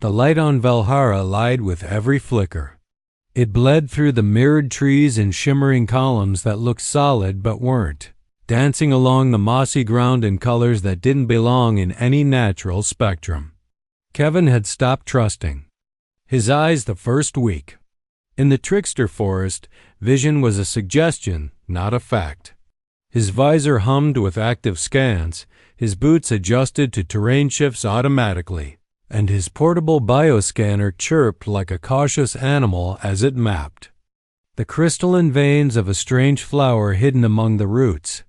The light on Velhara lied with every flicker. It bled through the mirrored trees in shimmering columns that looked solid but weren't, dancing along the mossy ground in colors that didn't belong in any natural spectrum. Kevin had stopped trusting his eyes the first week. In the trickster forest, vision was a suggestion, not a fact. His visor hummed with active scans, his boots adjusted to terrain shifts automatically, and his portable bioscanner chirped like a cautious animal as it mapped the crystalline veins of a strange flower hidden among the roots.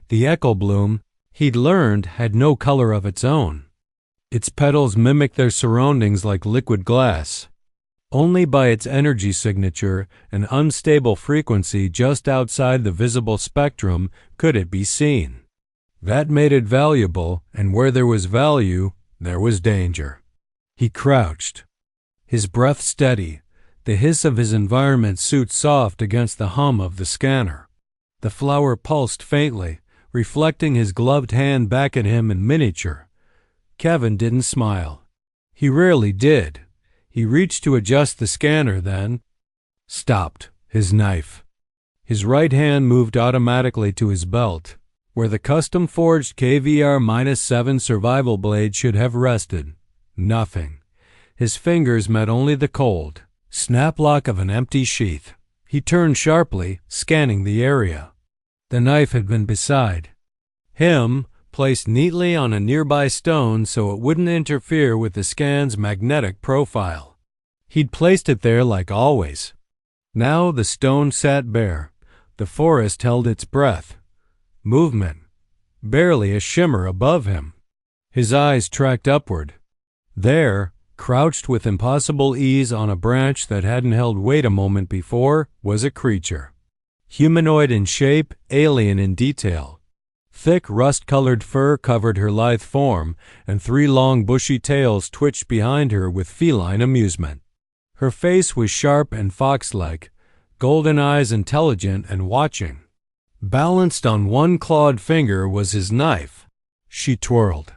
The echo bloom, he'd learned, had no color of its own. Its petals mimicked their surroundings like liquid glass. Only by its energy signature, an unstable frequency just outside the visible spectrum, could it be seen. That made it valuable, and where there was value, there was danger. He crouched, his breath steady, the hiss of his environment suit soft against the hum of the scanner. The flower pulsed faintly, reflecting his gloved hand back at him in miniature. Kevin didn't smile. He rarely did. He reached to adjust the scanner, then stopped, his knife. His right hand moved automatically to his belt, where the custom-forged KVR-7 survival blade should have rested. Nothing. His fingers met only the cold snap-lock of an empty sheath. He turned sharply, scanning the area. The knife had been beside him, placed neatly on a nearby stone so it wouldn't interfere with the scan's magnetic profile. He'd placed it there like always. Now the stone sat bare. The forest held its breath. Movement. Barely a shimmer above him. His eyes tracked upward. There, crouched with impossible ease on a branch that hadn't held weight a moment before, was a creature. Humanoid in shape, alien in detail. Thick, rust-colored fur covered her lithe form, and 3 long, bushy tails twitched behind her with feline amusement. Her face was sharp and fox-like, golden eyes intelligent and watching. Balanced on one clawed finger was his knife. She twirled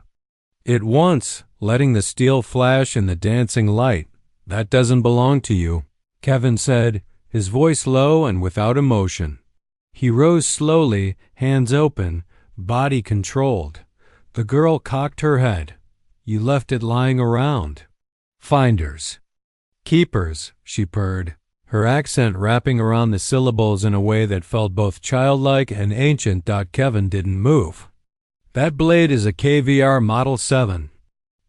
it once, letting the steel flash in the dancing light. "That doesn't belong to you," Kevin said, his voice low and without emotion. He rose slowly, hands open, body controlled. The girl cocked her head. "You left it lying around." "Finders. Keepers," she purred, her accent wrapping around the syllables in a way that felt both childlike and ancient. Kevin didn't move. "That blade is a KVR Model 7.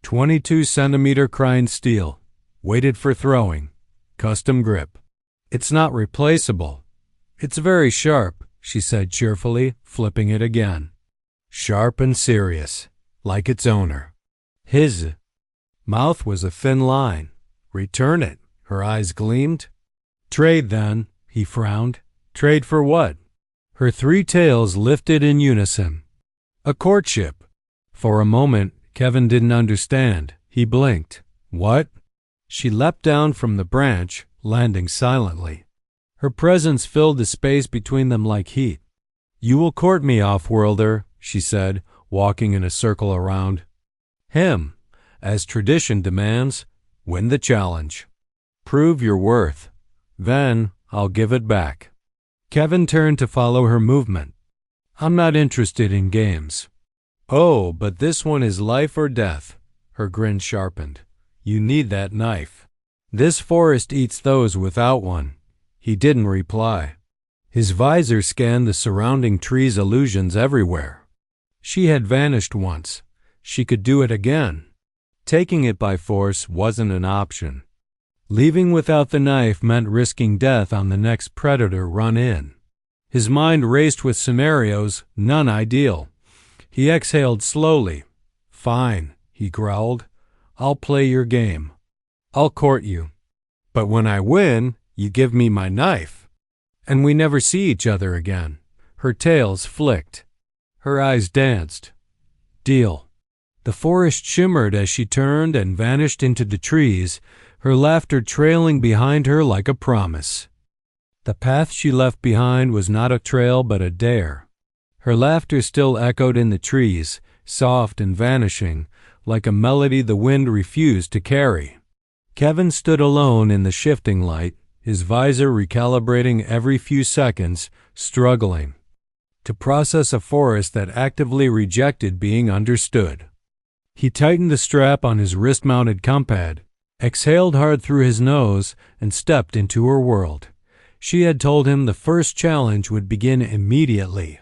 22-centimeter crined steel. Weighted for throwing. Custom grip. It's not replaceable. It's very sharp," she said cheerfully, flipping it again. Sharp and serious, like its owner. His mouth was a thin line. "Return it," her eyes gleamed. "Trade, then," he frowned. "Trade for what?" Her 3 tails lifted in unison. "A courtship." For a moment, Kevin didn't understand. He blinked. "What?" She leapt down from the branch, landing silently. Her presence filled the space between them like heat. "You will court me, off-worlder," she said, walking in a circle around him. "As tradition demands, win the challenge. Prove your worth. Then I'll give it back." Kevin turned to follow her movement. "I'm not interested in games." "Oh, but this one is life or death." Her grin sharpened. "You need that knife. This forest eats those without one." He didn't reply. His visor scanned the surrounding trees' illusions everywhere. She had vanished once. She could do it again. Taking it by force wasn't an option. Leaving without the knife meant risking death on the next predator run in. His mind raced with scenarios, none ideal. He exhaled slowly. "Fine," he growled. "I'll play your game. I'll court you. But when I win, you give me my knife. And we never see each other again." Her tails flicked. Her eyes danced. "Deal." The forest shimmered as she turned and vanished into the trees, her laughter trailing behind her like a promise. The path she left behind was not a trail but a dare. Her laughter still echoed in the trees, soft and vanishing, like a melody the wind refused to carry. Kevin stood alone in the shifting light, his visor recalibrating every few seconds, struggling to process a forest that actively rejected being understood. He tightened the strap on his wrist-mounted compad, exhaled hard through his nose, and stepped into her world. She had told him the first challenge would begin immediately.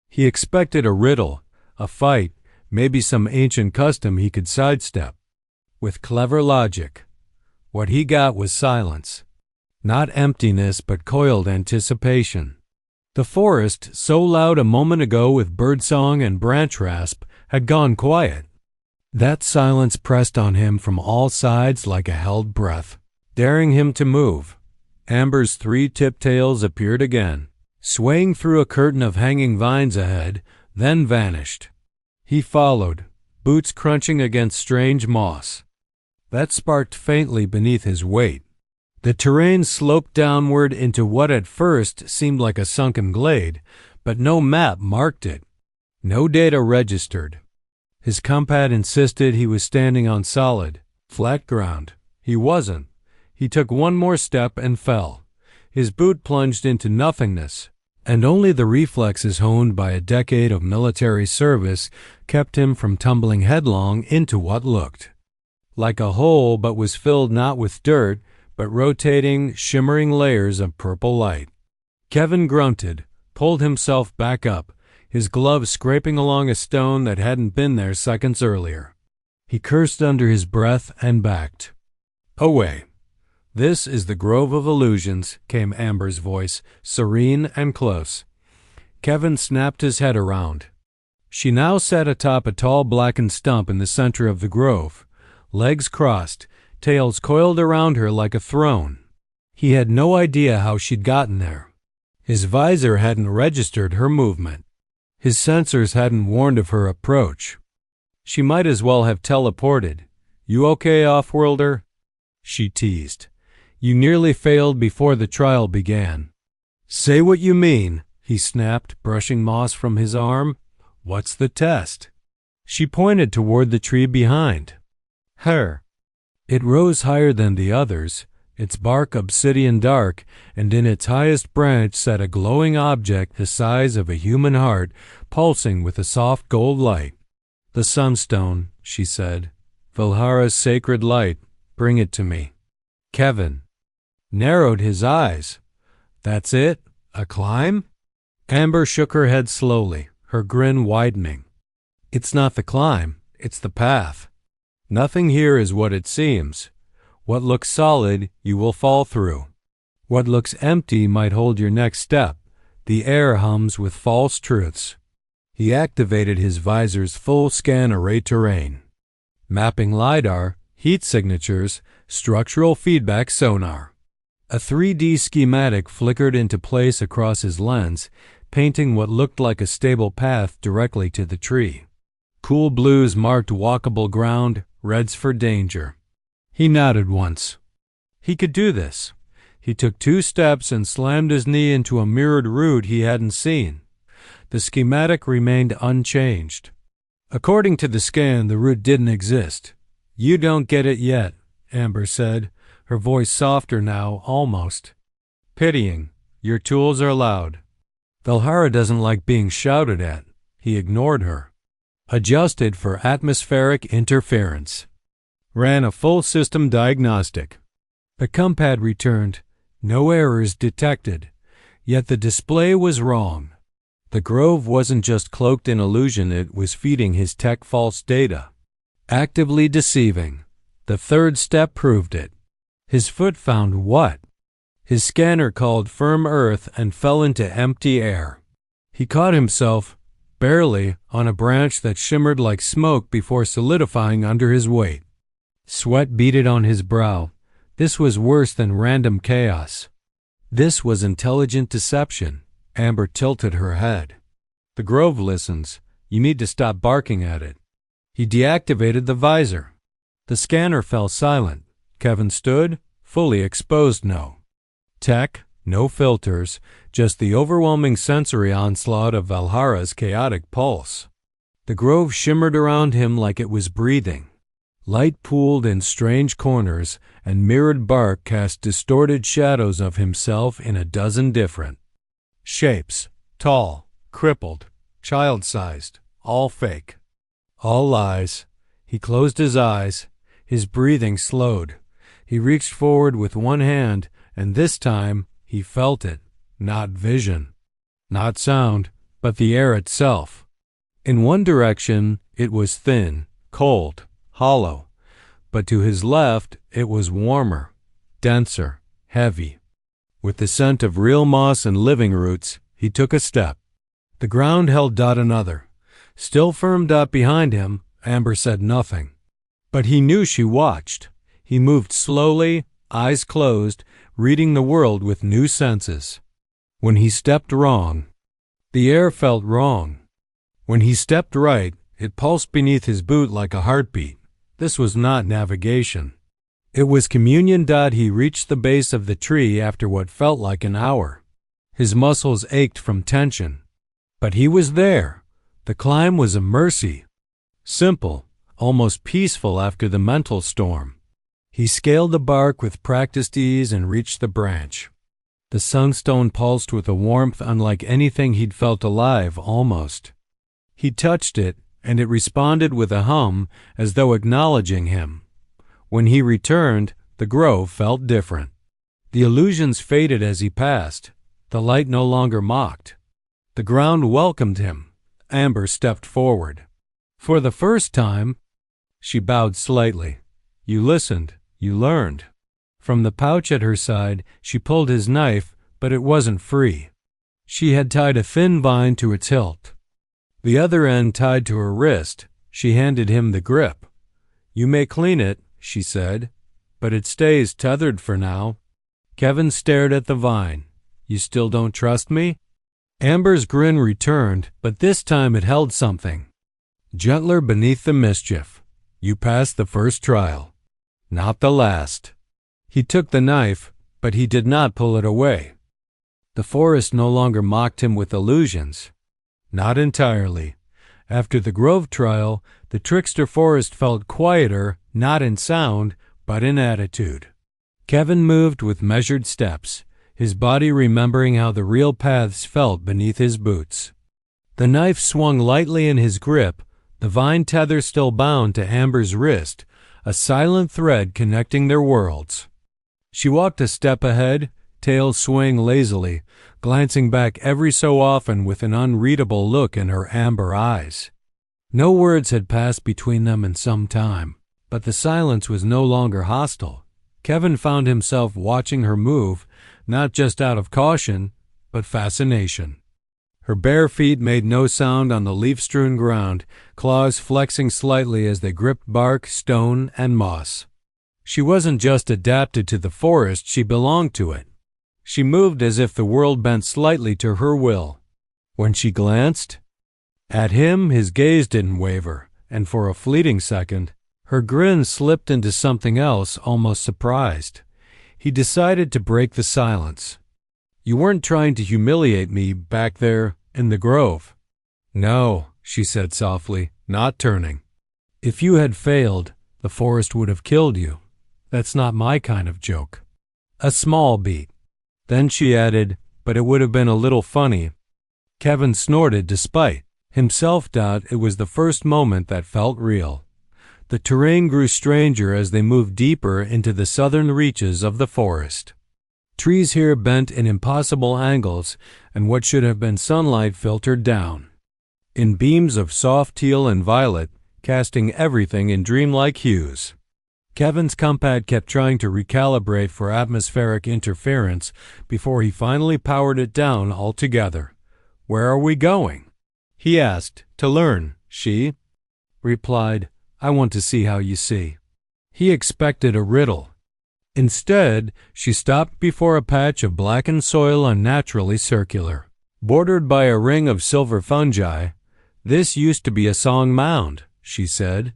He expected a riddle, a fight, maybe some ancient custom he could sidestep. With clever logic. What he got was silence. Not emptiness, but coiled anticipation. The forest, so loud a moment ago with birdsong and branch rasp, had gone quiet. That silence pressed on him from all sides like a held breath, daring him to move. Amber's 3 tipped tails appeared again, swaying through a curtain of hanging vines ahead, then vanished. He followed, boots crunching against strange moss. That sparked faintly beneath his weight. The terrain sloped downward into what at first seemed like a sunken glade, but no map marked it. No data registered. His compad insisted he was standing on solid, flat ground. He wasn't. He took one more step and fell. His boot plunged into nothingness, and only the reflexes honed by a decade of military service kept him from tumbling headlong into what looked like a hole, but was filled not with dirt, but rotating, shimmering layers of purple light. Kevin grunted, pulled himself back up, his glove scraping along a stone that hadn't been there seconds earlier. He cursed under his breath and backed. Away. This is the Grove of Illusions, came Amber's voice, serene and close. Kevin snapped his head around. She now sat atop a tall blackened stump in the center of the grove, legs crossed, tails coiled around her like a throne. He had no idea how she'd gotten there. His visor hadn't registered her movement. His sensors hadn't warned of her approach. She might as well have teleported. You okay, off-worlder? She teased. You nearly failed before the trial began. Say what you mean, he snapped, brushing moss from his arm. What's the test? She pointed toward the tree behind. Her. It rose higher than the others, its bark obsidian dark, and in its highest branch sat a glowing object the size of a human heart, pulsing with a soft gold light. The sunstone, she said. Velhara's sacred light. Bring it to me. Kevin narrowed his eyes. That's it? A climb? Amber shook her head slowly, her grin widening. It's not the climb, it's the path. Nothing here is what it seems. What looks solid, you will fall through. What looks empty might hold your next step. The air hums with false truths. He activated his visor's full scan array terrain. Mapping LiDAR, heat signatures, structural feedback sonar. A 3D schematic flickered into place across his lens, painting what looked like a stable path directly to the tree. Cool blues marked walkable ground, reds for danger. He nodded once. He could do this. He took 2 steps and slammed his knee into a mirrored route he hadn't seen. The schematic remained unchanged. According to the scan, the route didn't exist. You don't get it yet, Amber said, her voice softer now, almost pitying. Your tools are loud. Velhara doesn't like being shouted at. He ignored her. Adjusted for atmospheric interference. Ran a full system diagnostic. The compad returned. No errors detected. Yet the display was wrong. The grove wasn't just cloaked in illusion, it was feeding his tech false data. Actively deceiving. The 3rd step proved it. His foot found what? His scanner called firm earth and fell into empty air. He caught himself, barely, on a branch that shimmered like smoke before solidifying under his weight. Sweat beaded on his brow. This was worse than random chaos. This was intelligent deception. Amber tilted her head. The grove listens. You need to stop barking at it. He deactivated the visor. The scanner fell silent. Kevin stood, fully exposed no tech, no filters, just the overwhelming sensory onslaught of Velhara's chaotic pulse. The grove shimmered around him like it was breathing. Light pooled in strange corners, and mirrored bark cast distorted shadows of himself in a dozen different shapes. Tall, crippled, child-sized, all fake. All lies. He closed his eyes. His breathing slowed. He reached forward with one hand, and this time he felt it. Not vision, not sound, but the air itself. In one direction it was thin, cold, hollow, but to his left it was warmer, denser, heavy. With the scent of real moss and living roots, he took a step. The ground held Dot another. Still firm Dot behind him, Amber said nothing. But he knew she watched. He moved slowly, eyes closed, reading the world with new senses. When he stepped wrong, the air felt wrong. When he stepped right, it pulsed beneath his boot like a heartbeat. This was not navigation. It was communion. He reached the base of the tree after what felt like an hour. His muscles ached from tension. But he was there. The climb was a mercy. Simple, almost peaceful after the mental storm. He scaled the bark with practiced ease and reached the branch. The sunstone pulsed with a warmth unlike anything he'd felt alive, almost. He touched it, and it responded with a hum as though acknowledging him. When he returned, the grove felt different. The illusions faded as he passed. The light no longer mocked. The ground welcomed him. Amber stepped forward. For the first time, she bowed slightly. You listened. You learned. From the pouch at her side, she pulled his knife, but it wasn't free. She had tied a thin vine to its hilt. The other end tied to her wrist. She handed him the grip. You may clean it, she said, but it stays tethered for now. Kevin stared at the vine. You still don't trust me? Amber's grin returned, but this time it held something. Gentler beneath the mischief. You passed the first trial. Not the last. He took the knife, but he did not pull it away. The forest no longer mocked him with illusions. Not entirely. After the grove trial, the trickster forest felt quieter, not in sound, but in attitude. Kevin moved with measured steps, his body remembering how the real paths felt beneath his boots. The knife swung lightly in his grip, the vine tether still bound to Amber's wrist, a silent thread connecting their worlds. She walked a step ahead, tail swaying lazily, glancing back every so often with an unreadable look in her amber eyes. No words had passed between them in some time, but the silence was no longer hostile. Kevin found himself watching her move, not just out of caution, but fascination. Her bare feet made no sound on the leaf-strewn ground, claws flexing slightly as they gripped bark, stone, and moss. She wasn't just adapted to the forest, she belonged to it. She moved as if the world bent slightly to her will. When she glanced at him, his gaze didn't waver, and for a fleeting second, her grin slipped into something else, almost surprised. He decided to break the silence. You weren't trying to humiliate me back there in the grove. No, she said softly, not turning. If you had failed, the forest would have killed you. That's not my kind of joke. A small beat. Then she added, but it would have been a little funny. Kevin snorted despite himself. It was the first moment that felt real. The terrain grew stranger as they moved deeper into the southern reaches of the forest. Trees here bent in impossible angles, and what should have been sunlight filtered down, in beams of soft teal and violet, casting everything in dreamlike hues. Kevin's compad kept trying to recalibrate for atmospheric interference before he finally powered it down altogether. Where are we going? He asked. To learn, she replied. I want to see how you see. He expected a riddle. Instead, she stopped before a patch of blackened soil unnaturally circular, bordered by a ring of silver fungi. This used to be a song mound, she said.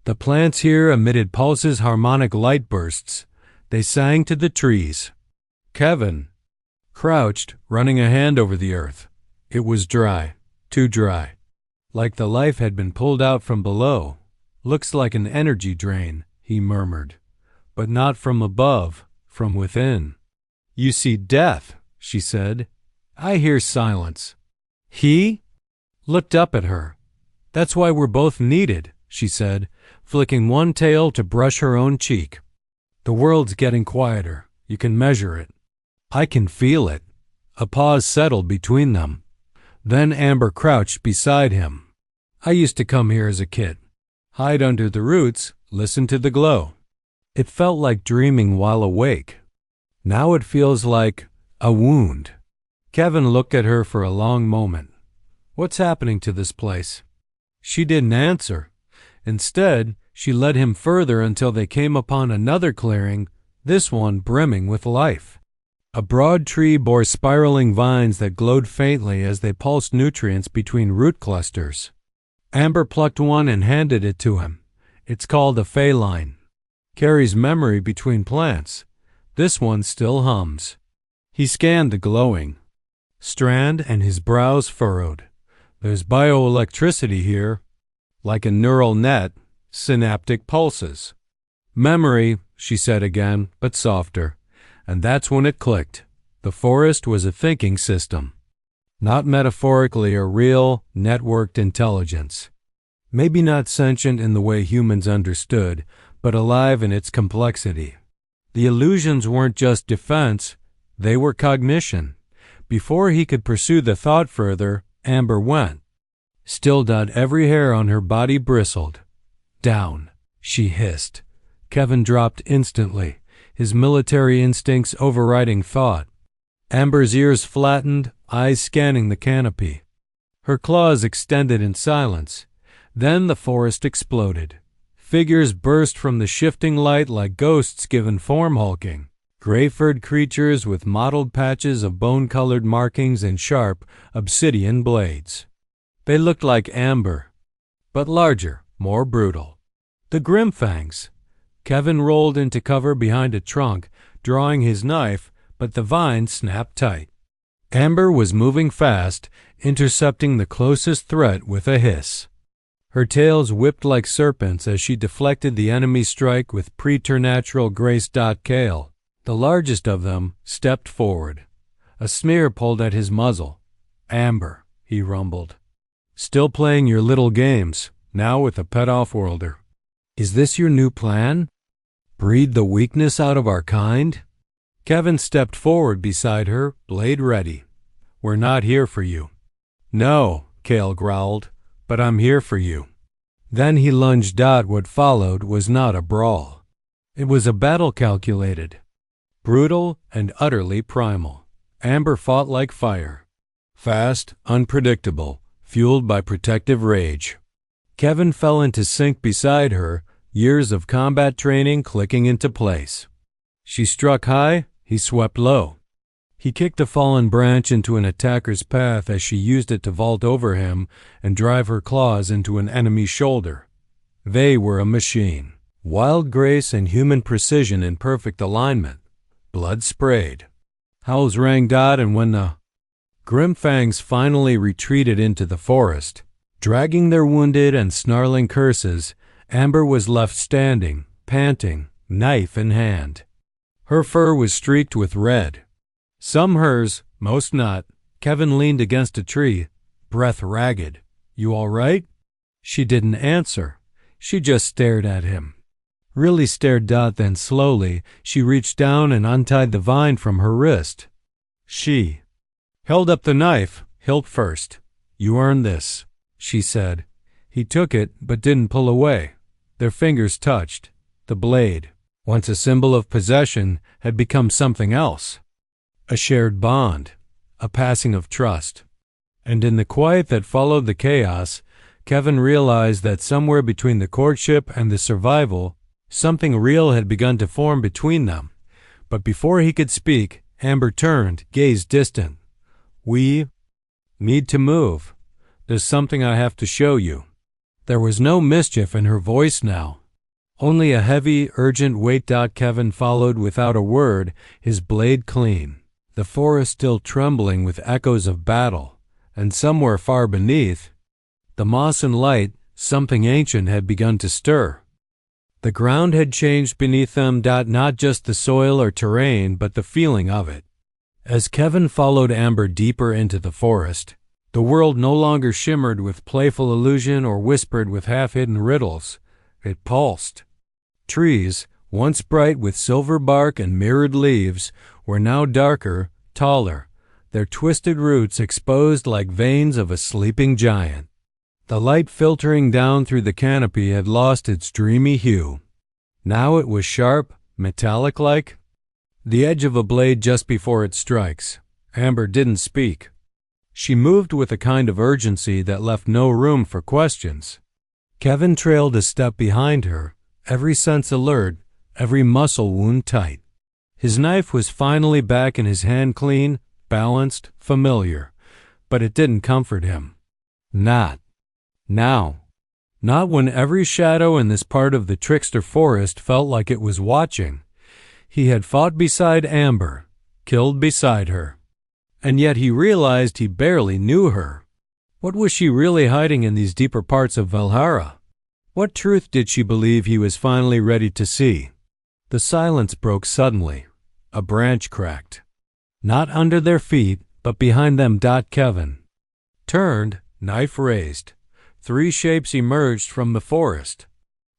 The plants here emitted pulses, harmonic light bursts. They sang to the trees. Kevin crouched, running a hand over the earth. It was dry, too dry, like the life had been pulled out from below. Looks like an energy drain, he murmured. But not from above, from within. You see death, she said. I hear silence. He looked up at her. That's why we're both needed, she said, flicking one tail to brush her own cheek. The world's getting quieter. You can measure it. I can feel it. A pause settled between them. Then Amber crouched beside him. I used to come here as a kid. Hide under the roots, listen to the glow. It felt like dreaming while awake. Now it feels like a wound. Kevin looked at her for a long moment. What's happening to this place? She didn't answer. Instead, she led him further until they came upon another clearing, this one brimming with life. A broad tree bore spiraling vines that glowed faintly as they pulsed nutrients between root clusters. Amber plucked one and handed it to him. It's called a feline. Carries memory between plants. This one still hums. He scanned the glowing strand and his brows furrowed. There's bioelectricity here, like a neural net, synaptic pulses. Memory, she said again, but softer. And that's when it clicked. The forest was a thinking system. Not metaphorically a real, networked intelligence. Maybe not sentient in the way humans understood, but alive in its complexity. The illusions weren't just defense, they were cognition. Before he could pursue the thought further, Amber went. Still, every hair on her body bristled. Down, she hissed. Kevin dropped instantly, his military instincts overriding thought. Amber's ears flattened, eyes scanning the canopy. Her claws extended in silence. Then the forest exploded. Figures burst from the shifting light like ghosts given form hulking. Gray-furred creatures with mottled patches of bone-colored markings and sharp, obsidian blades. They looked like Amber, but larger, more brutal. The Grimfangs. Kevin rolled into cover behind a trunk, drawing his knife, but the vine snapped tight. Amber was moving fast, intercepting the closest threat with a hiss. Her tails whipped like serpents as she deflected the enemy's strike with preternatural grace. Kale, the largest of them, stepped forward. A smear pulled at his muzzle. Amber, he rumbled. Still playing your little games, now with a pet off-worlder. Is this your new plan? Breed the weakness out of our kind? Kevin stepped forward beside her, blade ready. We're not here for you. No, Kale growled, but I'm here for you. Then he lunged. What followed was not a brawl. It was a battle calculated. Brutal and utterly primal. Amber fought like fire. Fast, unpredictable, fueled by protective rage. Kevin fell into sync beside her, years of combat training clicking into place. She struck high, he swept low. He kicked a fallen branch into an attacker's path as she used it to vault over him and drive her claws into an enemy's shoulder. They were a machine. Wild grace and human precision in perfect alignment. Blood sprayed. Howls rang. And when the Grimfangs finally retreated into the forest, dragging their wounded and snarling curses, Amber was left standing, panting, knife in hand. Her fur was streaked with red. Some hers, most not. Kevin leaned against a tree, breath ragged. You all right? She didn't answer. She just stared at him. Really stared. Then slowly, she reached down and untied the vine from her wrist. She held up the knife, hilt first. You earned this, she said. He took it, but didn't pull away. Their fingers touched. The blade, once a symbol of possession, had become something else. A shared bond, a passing of trust. And in the quiet that followed the chaos, Kevin realized that somewhere between the courtship and the survival, something real had begun to form between them. But before he could speak, Amber turned, gaze distant. We need to move. There's something I have to show you. There was no mischief in her voice now. Only a heavy, urgent weight. Kevin followed without a word, his blade clean. The forest still trembling with echoes of battle, and somewhere far beneath, the moss and light, Something ancient had begun to stir. The ground had changed beneath them, not just the soil or terrain, but the feeling of it. As Kevin followed Amber deeper into the forest, the world no longer shimmered with playful illusion or whispered with half-hidden riddles. It pulsed. Trees, once bright with silver bark and mirrored leaves, were now darker, taller, their twisted roots exposed like veins of a sleeping giant. The light filtering down through the canopy had lost its dreamy hue. Now it was sharp, metallic-like. The edge of a blade just before it strikes. Amber didn't speak. She moved with a kind of urgency that left no room for questions. Kevin trailed a step behind her, every sense alert, every muscle wound tight. His knife was finally back in his hand, clean, balanced, familiar, but it didn't comfort him. Not now. Not when every shadow in this part of the trickster forest felt like it was watching. He had fought beside Amber, killed beside her. And yet he realized he barely knew her. What was she really hiding in these deeper parts of Velhara? What truth did she believe he was finally ready to see? The silence broke suddenly. A branch cracked. Not under their feet, but behind them. Kevin turned, knife raised. 3 shapes emerged from the forest.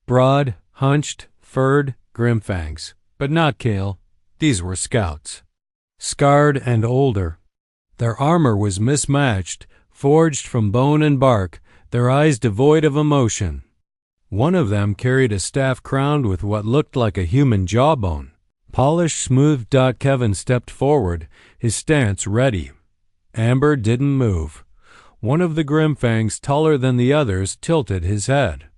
Broad, hunched, furred, grimfangs. But not Kale. These were scouts. Scarred and older. Their armor was mismatched, forged from bone and bark, their eyes devoid of emotion. One of them carried a staff crowned with what looked like a human jawbone. Polished, smooth. Kevin stepped forward, his stance ready. Amber didn't move. One of the Grimfangs, taller than the others, tilted his head.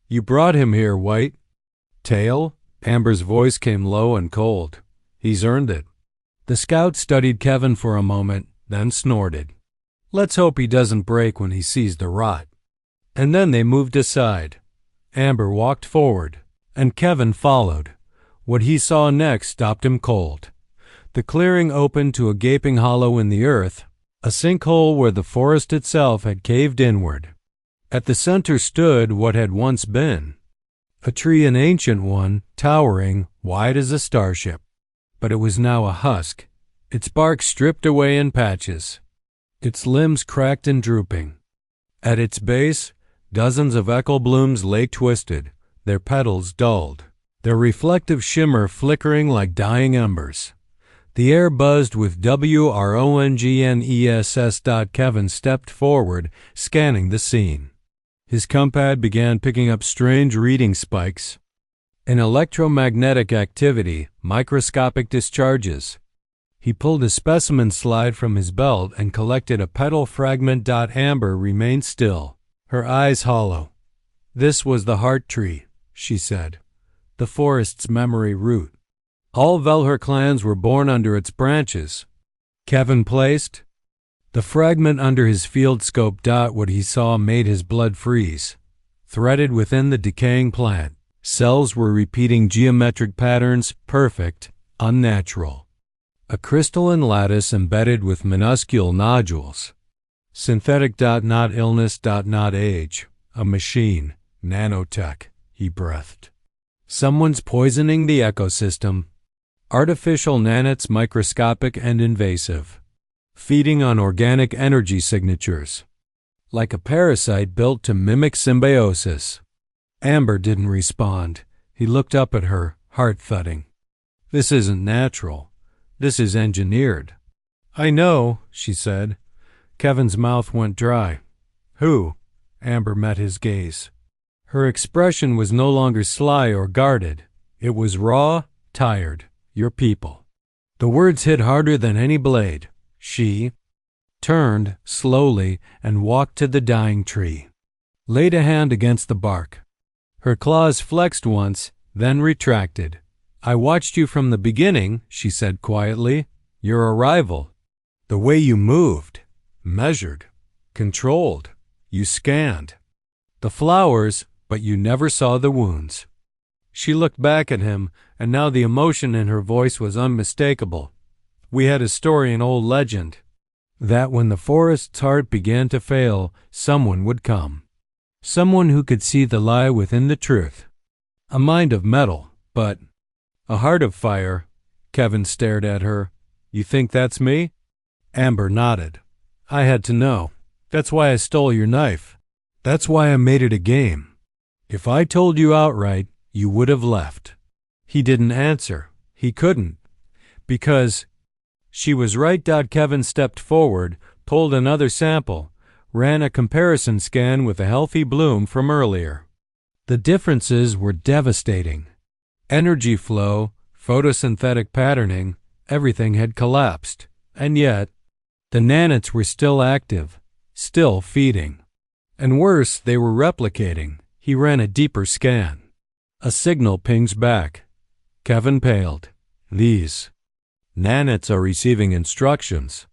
"You brought him here, White." "Tail?" Amber's voice came low and cold. "He's earned it." The scout studied Kevin for a moment, then snorted. "Let's hope he doesn't break when he sees the rot." And then they moved aside. Amber walked forward, and Kevin followed. What he saw next stopped him cold. The clearing opened to a gaping hollow in the earth, a sinkhole where the forest itself had caved inward. At the center stood what had once been. A tree, an ancient one, towering, wide as a starship. But it was now a husk, its bark stripped away in patches, its limbs cracked and drooping. At its base, dozens of echo blooms lay twisted, their petals dulled, their reflective shimmer flickering like dying embers. The air buzzed with WRONGNESS. Kevin stepped forward, scanning the scene. His compad began picking up strange reading spikes. An electromagnetic activity, microscopic discharges. He pulled a specimen slide from his belt and collected a petal fragment. Amber remained still, her eyes hollow. "This was the heart tree," she said, "the forest's memory root. All Velhar clans were born under its branches." Kevin placed the fragment under his field scope. What he saw made his blood freeze. Threaded within the decaying plant, cells were repeating geometric patterns, perfect, unnatural. A crystalline lattice embedded with minuscule nodules. Synthetic. Not illness. Not age. A machine. Nanotech, he breathed. Someone's poisoning the ecosystem. Artificial nanots, microscopic and invasive. Feeding on organic energy signatures. Like a parasite built to mimic symbiosis. Amber didn't respond. He looked up at her, heart thudding. "This isn't natural. This is engineered." "I know," she said. Kevin's mouth went dry. "Who?" Amber met his gaze. Her expression was no longer sly or guarded. It was raw, tired. "Your people." The words hit harder than any blade. She turned slowly and walked to the dying tree. Laid a hand against the bark. Her claws flexed once, then retracted. "I watched you from the beginning," she said quietly. "Your arrival. The way you moved, measured, controlled. You scanned. The flowers, but you never saw the wounds." She looked back at him, and now the emotion in her voice was unmistakable. "We had a story in old legend, that when the forest's heart began to fail, someone would come. Someone who could see the lie within the truth. A mind of metal, but a heart of fire. Kevin stared at her. You think that's me? Amber nodded. I had to know. That's why I stole your knife. That's why I made it a game. If I told you outright, you would have left. He didn't answer. He couldn't. Because she was right. Kevin stepped forward, pulled another sample, ran a comparison scan with a healthy bloom from earlier. The differences were devastating. Energy flow, photosynthetic patterning, everything had collapsed. And yet, the nanites were still active, still feeding. And worse, they were replicating. He ran a deeper scan. A signal pings back. Kevin paled. These nanites are receiving instructions.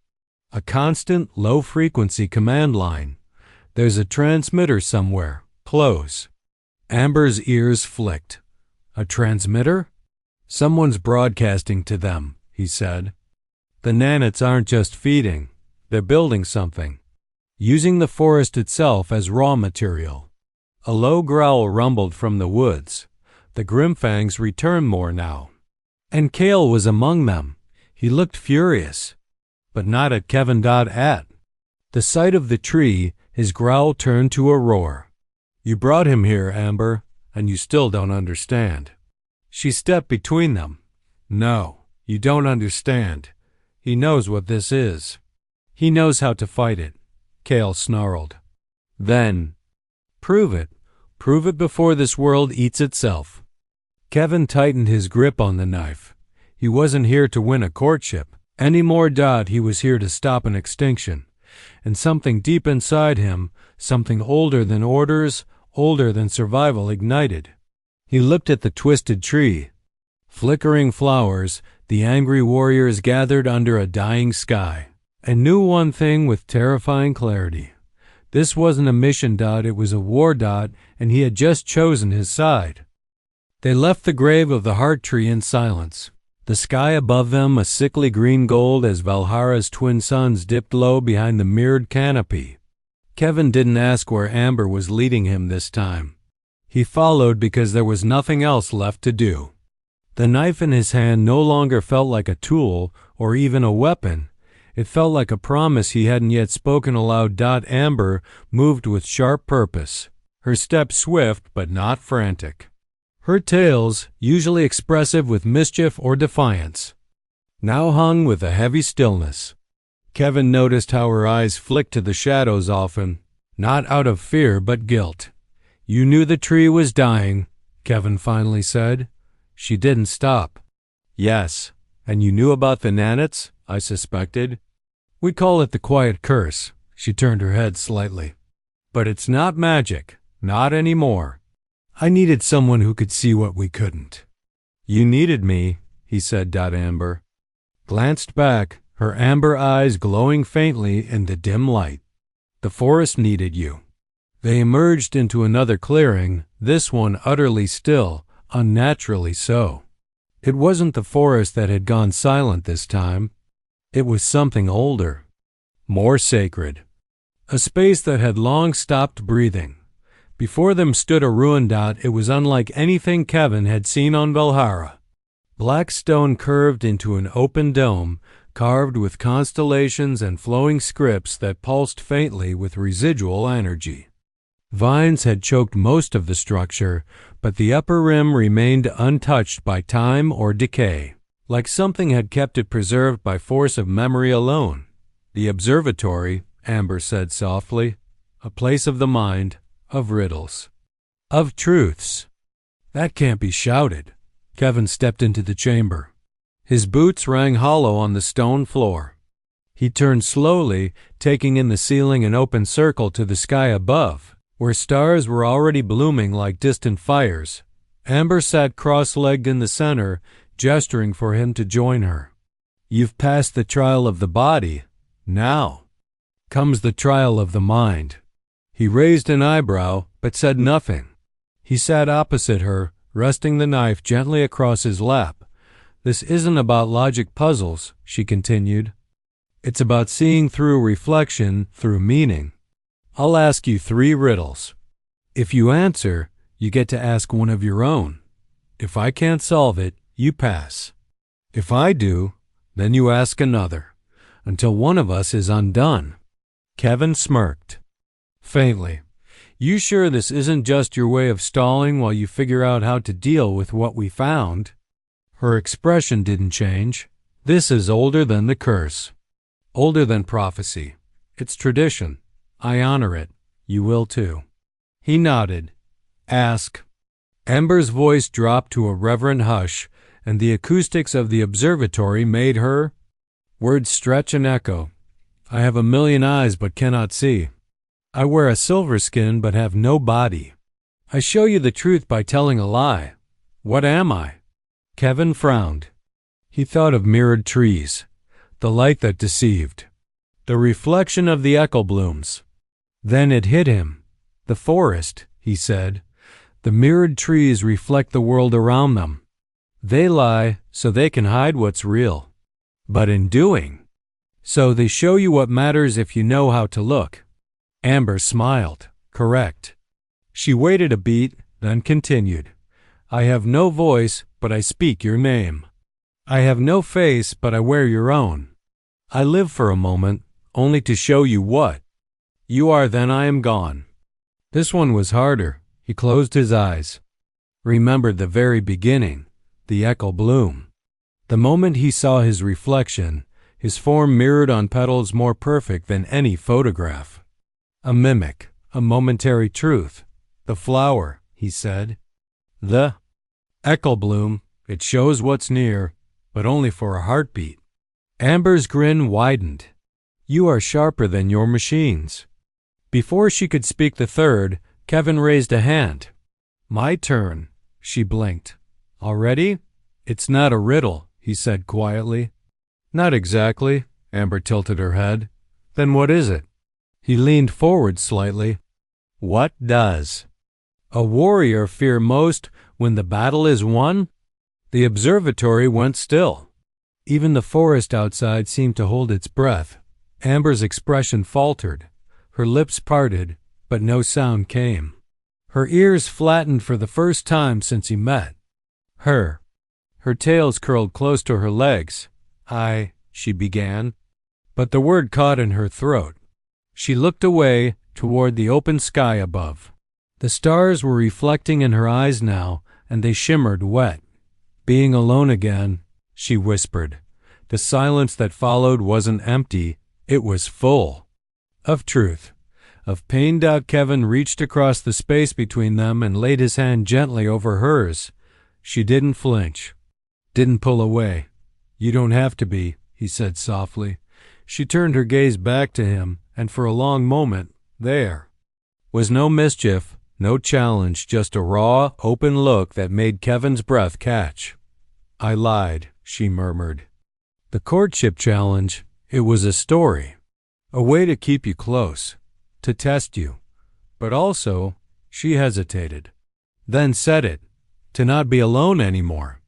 A constant, low-frequency command line. There's a transmitter somewhere, close. Amber's ears flicked. A transmitter? Someone's broadcasting to them, he said. The nanites aren't just feeding. They're building something. Using the forest itself as raw material. A low growl rumbled from the woods. The Grimfangs returned more now. And Kale was among them. He looked furious. But not at Kevin. At the sight of the tree, his growl turned to a roar. You brought him here, Amber, and you still don't understand. She stepped between them. No, you don't understand. He knows what this is. He knows how to fight it, Kale snarled. Then, prove it. Prove it before this world eats itself. Kevin tightened his grip on the knife. He wasn't here to win a courtship. Anymore. He was here to stop an extinction. And something deep inside him, something older than orders, older than survival, ignited. He looked at the twisted tree. Flickering flowers, the angry warriors gathered under a dying sky, and knew one thing with terrifying clarity. This wasn't a mission. It was a war. And he had just chosen his side. They left the grave of the heart tree in silence. The sky above them a sickly green gold as Velhara's twin suns dipped low behind the mirrored canopy. Kevin didn't ask where Amber was leading him this time. He followed because there was nothing else left to do. The knife in his hand no longer felt like a tool or even a weapon. It felt like a promise he hadn't yet spoken aloud. Amber moved with sharp purpose, her steps swift but not frantic. Her tails, usually expressive with mischief or defiance, now hung with a heavy stillness. Kevin noticed how her eyes flicked to the shadows often, not out of fear but guilt. You knew the tree was dying, Kevin finally said. She didn't stop. Yes, and you knew about the nanites, I suspected. We call it the quiet curse. She turned her head slightly. But it's not magic, not anymore. I needed someone who could see what we couldn't. You needed me, he said. Amber glanced back, her amber eyes glowing faintly in the dim light. The forest needed you. They emerged into another clearing, this one utterly still, unnaturally so. It wasn't the forest that had gone silent this time. It was something older, more sacred. A space that had long stopped breathing. Before them stood a ruin. It was unlike anything Kevin had seen on Velhara. Black stone curved into an open dome, carved with constellations and flowing scripts that pulsed faintly with residual energy. Vines had choked most of the structure, but the upper rim remained untouched by time or decay, like something had kept it preserved by force of memory alone. The observatory, Amber said softly, a place of the mind, of riddles, of truths. That can't be shouted. Kevin stepped into the chamber. His boots rang hollow on the stone floor. He turned slowly, taking in the ceiling an open circle to the sky above, where stars were already blooming like distant fires. Amber sat cross-legged in the center, gesturing for him to join her. You've passed the trial of the body. Now comes the trial of the mind. He raised an eyebrow, but said nothing. He sat opposite her, resting the knife gently across his lap. This isn't about logic puzzles, she continued. It's about seeing through reflection, through meaning. I'll ask you 3 riddles. If you answer, you get to ask one of your own. If I can't solve it, you pass. If I do, then you ask another, until one of us is undone. Kevin smirked. Faintly. You sure this isn't just your way of stalling while you figure out how to deal with what we found? Her expression didn't change. This is older than the curse. Older than prophecy. It's tradition. I honor it. You will too. He nodded. Ask. Amber's voice dropped to a reverent hush, and the acoustics of the observatory made her words stretch and echo. I have a million eyes but cannot see. I wear a silver skin but have no body. I show you the truth by telling a lie. What am I? Kevin frowned. He thought of mirrored trees, the light that deceived, the reflection of the echo blooms. Then it hit him. The forest, he said. The mirrored trees reflect the world around them. They lie so they can hide what's real. But in doing so, they show you what matters if you know how to look. Amber smiled. Correct. She waited a beat, then continued. I have no voice, but I speak your name. I have no face, but I wear your own. I live for a moment, only to show you what you are, then I am gone. This one was harder. He closed his eyes. Remembered the very beginning, the echo bloom. The moment he saw his reflection, his form mirrored on petals more perfect than any photograph. A mimic, a momentary truth. The flower, he said. The echo bloom, it shows what's near, but only for a heartbeat. Amber's grin widened. You are sharper than your machines. Before she could speak the third, Kevin raised a hand. My turn, she blinked. Already? It's not a riddle, he said quietly. Not exactly, Amber tilted her head. Then what is it? He leaned forward slightly. What does a warrior fear most when the battle is won? The observatory went still. Even the forest outside seemed to hold its breath. Amber's expression faltered. Her lips parted, but no sound came. Her ears flattened for the first time since he met her. Her tails curled close to her legs. She began, but the word caught in her throat. She looked away toward the open sky above. The stars were reflecting in her eyes now, and they shimmered wet. Being alone again, she whispered. The silence that followed wasn't empty, it was full of truth, of pain. Kevin reached across the space between them and laid his hand gently over hers. She didn't flinch, didn't pull away. You don't have to be, he said softly. She turned her gaze back to him, and for a long moment, there was no mischief, no challenge, just a raw, open look that made Kevin's breath catch. I lied, she murmured. The courtship challenge, it was a story, a way to keep you close, to test you. But also, she hesitated, then said it, to not be alone anymore.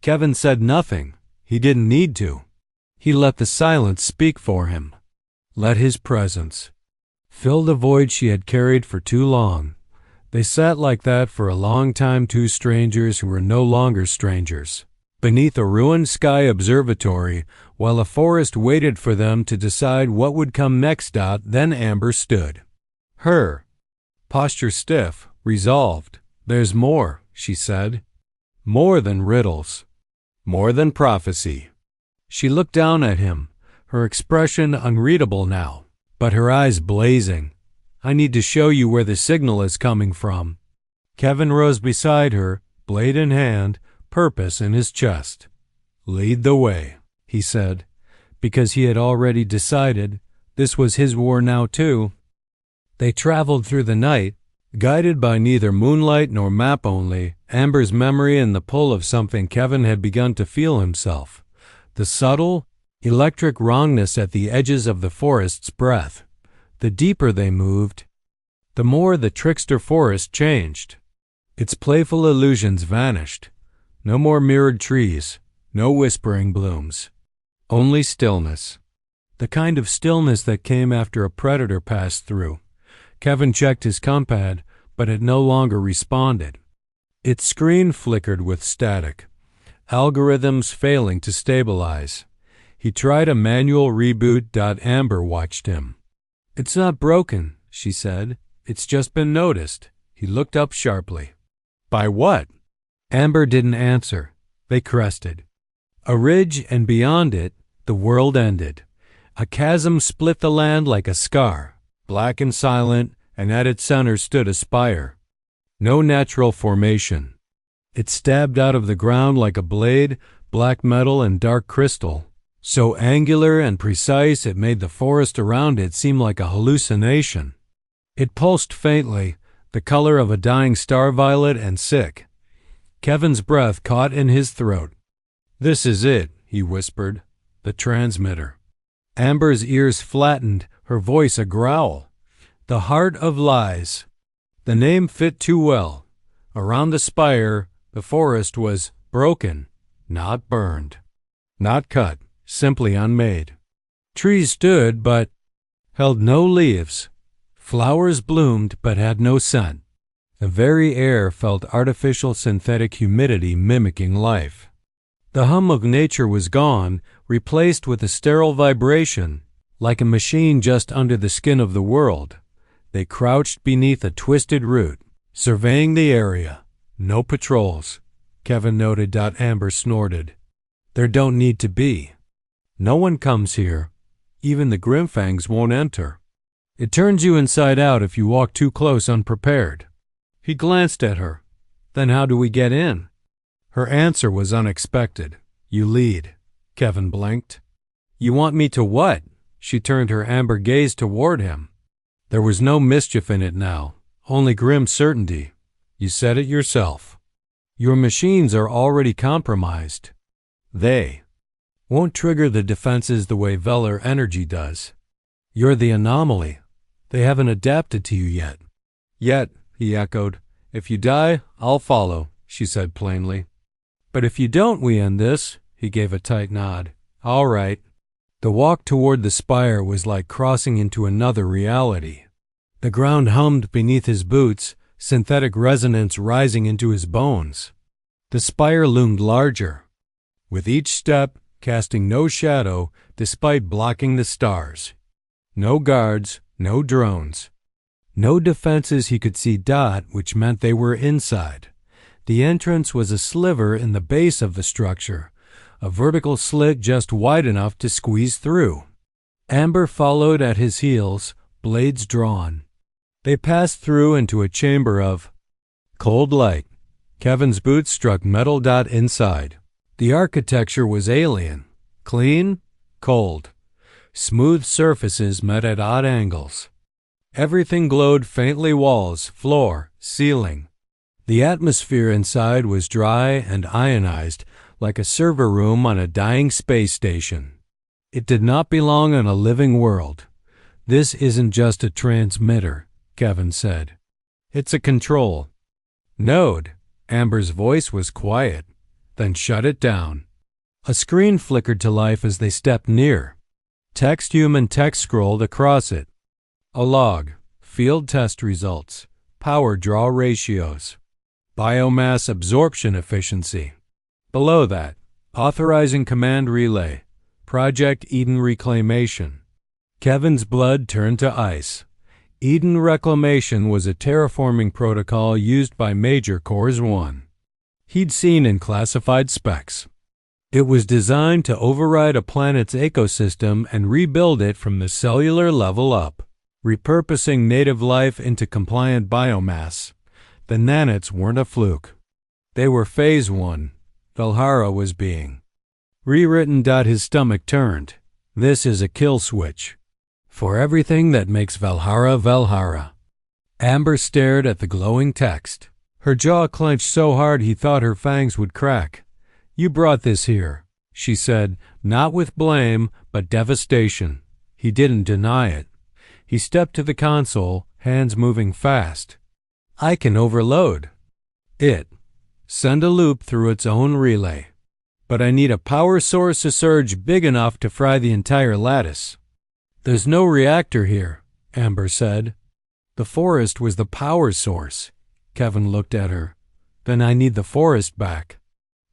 Kevin said nothing. He didn't need to. He let the silence speak for him. Let his presence fill the void she had carried for too long. They sat like that for a long time, two strangers who were no longer strangers, beneath a ruined sky observatory, while a forest waited for them to decide what would come next. Then Amber stood, her posture stiff, resolved. There's more, she said. More than riddles. More than prophecy. She looked down at him, her expression unreadable now, but her eyes blazing. I need to show you where the signal is coming from. Kevin rose beside her, blade in hand, purpose in his chest. Lead the way, he said, because he had already decided this was his war now too. They traveled through the night, guided by neither moonlight nor map, only Amber's memory and the pull of something Kevin had begun to feel himself, the subtle, electric wrongness at the edges of the forest's breath. The deeper they moved, the more the trickster forest changed. Its playful illusions vanished. No more mirrored trees, no whispering blooms. Only stillness. The kind of stillness that came after a predator passed through. Kevin checked his compad, but it no longer responded. Its screen flickered with static, algorithms failing to stabilize. He tried a manual reboot. Amber watched him. "It's not broken," she said. "It's just been noticed." He looked up sharply. "By what?" Amber didn't answer. They crested a ridge, and beyond it, the world ended. A chasm split the land like a scar, black and silent, and at its center stood a spire. No natural formation. It stabbed out of the ground like a blade, black metal and dark crystal, so angular and precise it made the forest around it seem like a hallucination. It pulsed faintly, the color of a dying star violet, and sick. Kevin's breath caught in his throat. "This is it," he whispered. "The transmitter." Amber's ears flattened, her voice a growl. "The heart of lies." The name fit too well. Around the spire, the forest was broken, not burned. Not cut, simply unmade. Trees stood, but held no leaves. Flowers bloomed, but had no scent. The very air felt artificial synthetic humidity mimicking life. The hum of nature was gone, replaced with a sterile vibration, like a machine just under the skin of the world. They crouched beneath a twisted root, surveying the area. "No patrols," Kevin noted. Amber snorted. "There don't need to be. No one comes here. Even the Grimfangs won't enter. It turns you inside out if you walk too close unprepared." He glanced at her. "Then how do we get in?" Her answer was unexpected. "You lead." Kevin blinked. "You want me to what?" She turned her amber gaze toward him. There was no mischief in it now, only grim certainty. "You said it yourself. Your machines are already compromised. They won't trigger the defenses the way Velhara energy does. You're the anomaly. They haven't adapted to you yet." "Yet," he echoed. "If you die, I'll follow," she said plainly. "But if you don't, we end this." He gave a tight nod. "All right." The walk toward the spire was like crossing into another reality. The ground hummed beneath his boots, synthetic resonance rising into his bones. The spire loomed larger, with each step casting no shadow despite blocking the stars. No guards, no drones. No defenses he could see. Which meant they were inside. The entrance was a sliver in the base of the structure, a vertical slit just wide enough to squeeze through. Amber followed at his heels, blades drawn. They passed through into a chamber of cold light. Kevin's boots struck metal. Inside, the architecture was alien, clean, cold. Smooth surfaces met at odd angles. Everything glowed faintly: walls, floor, ceiling. The atmosphere inside was dry and ionized, like a server room on a dying space station. It did not belong on a living world. "This isn't just a transmitter," Kevin said. "It's a control node." Amber's voice was quiet. "Then shut it down." A screen flickered to life as they stepped near. Human text scrolled across it. A log, field test results, power draw ratios, biomass absorption efficiency. Below that, authorizing command relay, Project Eden reclamation. Kevin's blood turned to ice. Eden reclamation was a terraforming protocol used by Major Cores 1. He'd seen in classified specs. It was designed to override a planet's ecosystem and rebuild it from the cellular level up, repurposing native life into compliant biomass. The nanites weren't a fluke. They were Phase 1. Velhara was being rewritten. His stomach turned. This is a kill switch for everything that makes Velhara Velhara. Amber stared at the glowing text. Her jaw clenched so hard he thought her fangs would crack. "You brought this here," she said, not with blame, but devastation. He didn't deny it. He stepped to the console, hands moving fast. "I can overload it. Send a loop through its own relay. But I need a power source to surge big enough to fry the entire lattice." "There's no reactor here," Amber said. The forest was the power source. Kevin looked at her. Then I need the forest back.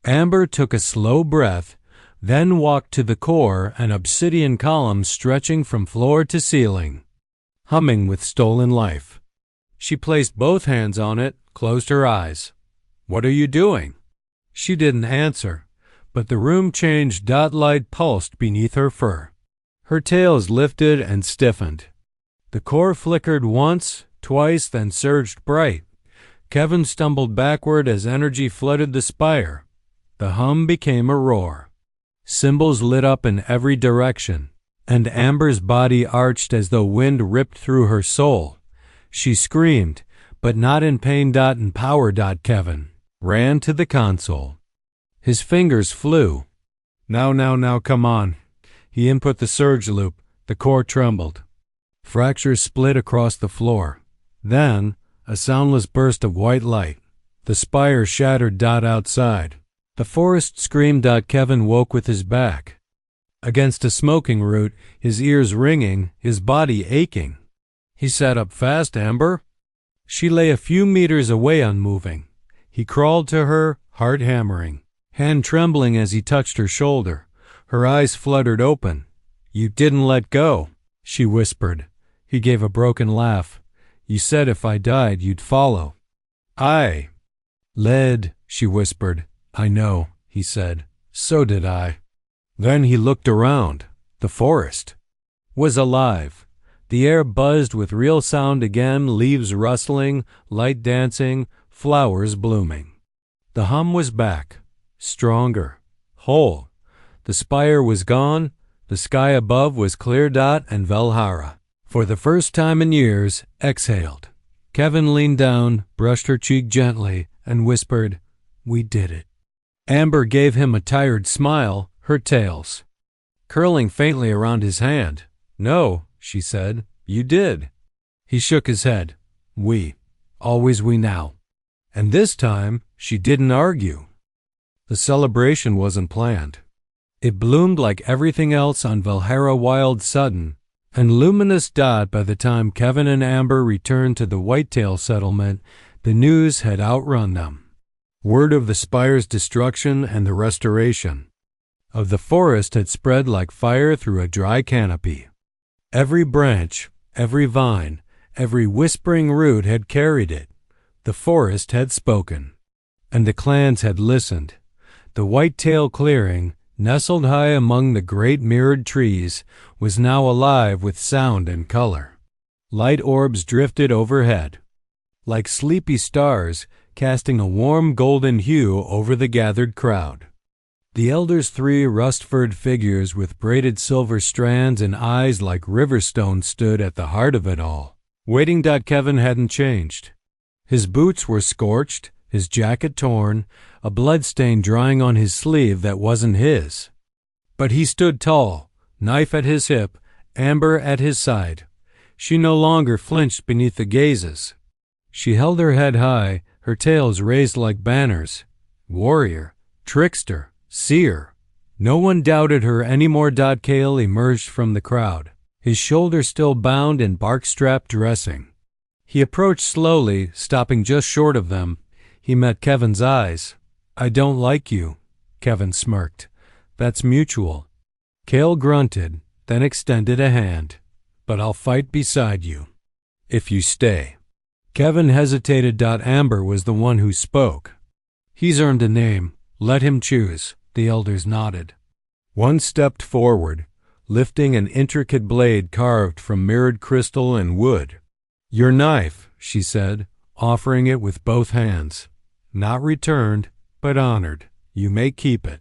Amber took a slow breath, then walked to the core, an obsidian column stretching from floor to ceiling, humming with stolen life. She placed both hands on it, closed her eyes. What are you doing? She didn't answer, but the room changed. Light pulsed beneath her fur. Her tails lifted and stiffened. The core flickered once, twice, then surged bright. Kevin stumbled backward as energy flooded the spire. The hum became a roar. Symbols lit up in every direction, and Amber's body arched as though wind ripped through her soul. She screamed, but not in pain. In power. Kevin ran to the console. His fingers flew. Now, come on. He input the surge loop. The core trembled. Fractures split across the floor. Then, a soundless burst of white light. The spire shattered. Outside. The forest screamed. Kevin woke with his back against a smoking root, his ears ringing, his body aching. He sat up fast. Amber? She lay a few meters away, unmoving. He crawled to her, heart hammering, hand trembling as he touched her shoulder. Her eyes fluttered open. You didn't let go, she whispered. He gave a broken laugh. You said if I died, you'd follow. I led, she whispered. I know, he said. So did I. Then he looked around. The forest was alive. The air buzzed with real sound again, leaves rustling, light dancing, flowers blooming. The hum was back, stronger, whole. The spire was gone. The sky above was clear. And Velhara, for the first time in years, exhaled. Kevin leaned down, brushed her cheek gently, and whispered, We did it. Amber gave him a tired smile, her tails curling faintly around his hand. No, she said, you did. He shook his head. We. Always we now. And this time, she didn't argue. The celebration wasn't planned. It bloomed like everything else on Velhara, wild, sudden, and luminous. By the time Kevin and Amber returned to the Whitetail settlement, the news had outrun them. Word of the spire's destruction and the restoration of the forest had spread like fire through a dry canopy. Every branch, every vine, every whispering root had carried it. The forest had spoken, and the clans had listened. The Whitetail clearing, nestled high among the great mirrored trees, was now alive with sound and color. Light orbs drifted overhead, like sleepy stars, casting a warm golden hue over the gathered crowd. The elders' three rust-furred figures with braided silver strands and eyes like river stones stood at the heart of it all, waiting. Kevin hadn't changed. His boots were scorched, his jacket torn, a bloodstain drying on his sleeve that wasn't his. But he stood tall, knife at his hip, Amber at his side. She no longer flinched beneath the gazes. She held her head high, her tails raised like banners. Warrior, trickster, seer. No one doubted her anymore. Kale emerged from the crowd, his shoulder still bound in bark-strap dressing. He approached slowly, stopping just short of them. He met Kevin's eyes. I don't like you, Kevin smirked. That's mutual. Kale grunted, then extended a hand. But I'll fight beside you, if you stay. Kevin hesitated. Amber was the one who spoke. He's earned a name. Let him choose. The elders nodded. One stepped forward, lifting an intricate blade carved from mirrored crystal and wood. Your knife, she said, offering it with both hands. Not returned, but honored. You may keep it.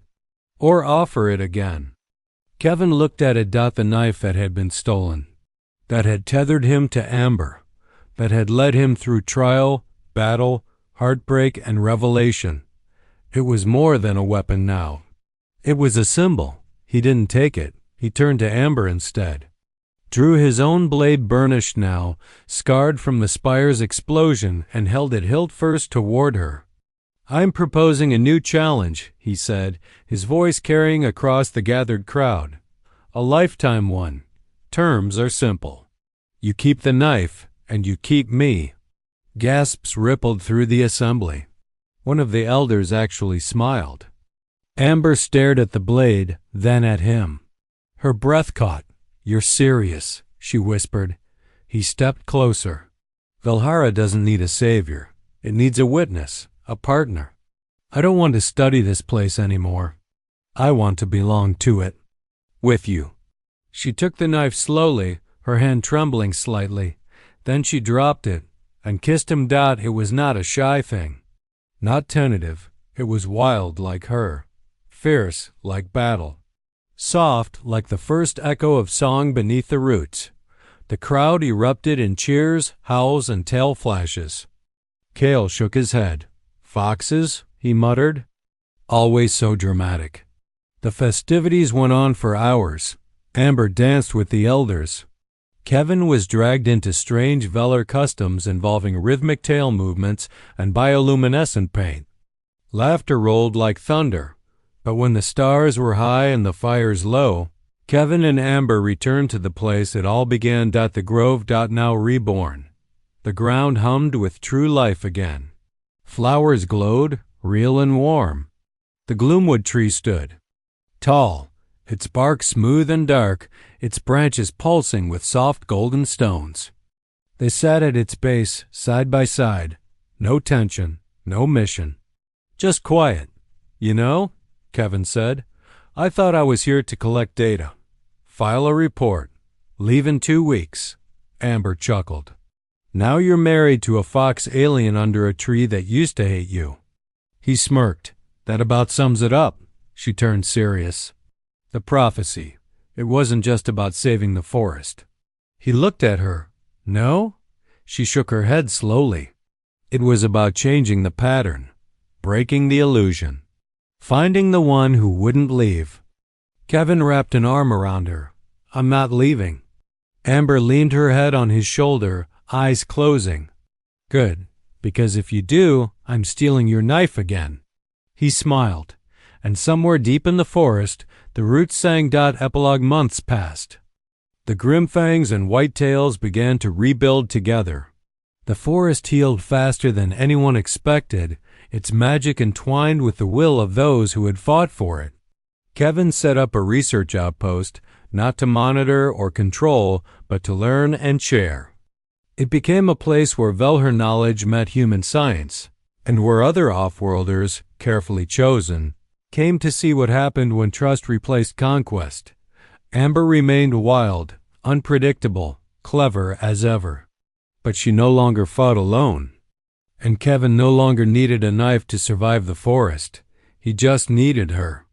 Or offer it again. Kevin looked at it. The knife that had been stolen, that had tethered him to Amber, that had led him through trial, battle, heartbreak, and revelation. It was more than a weapon now. It was a symbol. He didn't take it. He turned to Amber instead. Drew his own blade burnished now, scarred from the spire's explosion, and held it hilt first toward her. I'm proposing a new challenge, he said, his voice carrying across the gathered crowd. A lifetime one. Terms are simple. You keep the knife, and you keep me." Gasps rippled through the assembly. One of the elders actually smiled. Amber stared at the blade, then at him. Her breath caught. "You're serious," she whispered. He stepped closer. "Velhara doesn't need a savior. It needs a witness, a partner. I don't want to study this place anymore. I want to belong to it. With you." She took the knife slowly, her hand trembling slightly. Then she dropped it and kissed him. It was not a shy thing. Not tentative. It was wild like her. Fierce like battle. Soft like the first echo of song beneath the roots. The crowd erupted in cheers, howls, and tail flashes. Cale shook his head. "Foxes?" he muttered. "Always so dramatic." The festivities went on for hours. Amber danced with the elders. Kevin was dragged into strange Velhar customs involving rhythmic tail movements and bioluminescent paint. Laughter rolled like thunder, but when the stars were high and the fires low, Kevin and Amber returned to the place it all began. The grove now reborn. The ground hummed with true life again. Flowers glowed, real and warm. The gloomwood tree stood, tall, its bark smooth and dark, its branches pulsing with soft golden stones. They sat at its base, side by side. No tension, no mission. "Just quiet. You know," Kevin said, "I thought I was here to collect data. File a report. Leave in 2 weeks." Amber chuckled. "Now you're married to a fox alien under a tree that used to hate you." He smirked. "That about sums it up." She turned serious. "The prophecy. It wasn't just about saving the forest." He looked at her. "No?" She shook her head slowly. "It was about changing the pattern, breaking the illusion, finding the one who wouldn't leave." Kevin wrapped an arm around her. "I'm not leaving." Amber leaned her head on his shoulder, eyes closing. "Good, because if you do, I'm stealing your knife again." He smiled, and somewhere deep in the forest, the roots sang. Epilogue. Months passed. The Grimfangs and Whitetails began to rebuild together. The forest healed faster than anyone expected, its magic entwined with the will of those who had fought for it. Kevin set up a research outpost, not to monitor or control, but to learn and share. It became a place where Velhar knowledge met human science, and where other off-worlders, carefully chosen, came to see what happened when trust replaced conquest. Amber remained wild, unpredictable, clever as ever. But she no longer fought alone. And Kevin no longer needed a knife to survive the forest. He just needed her.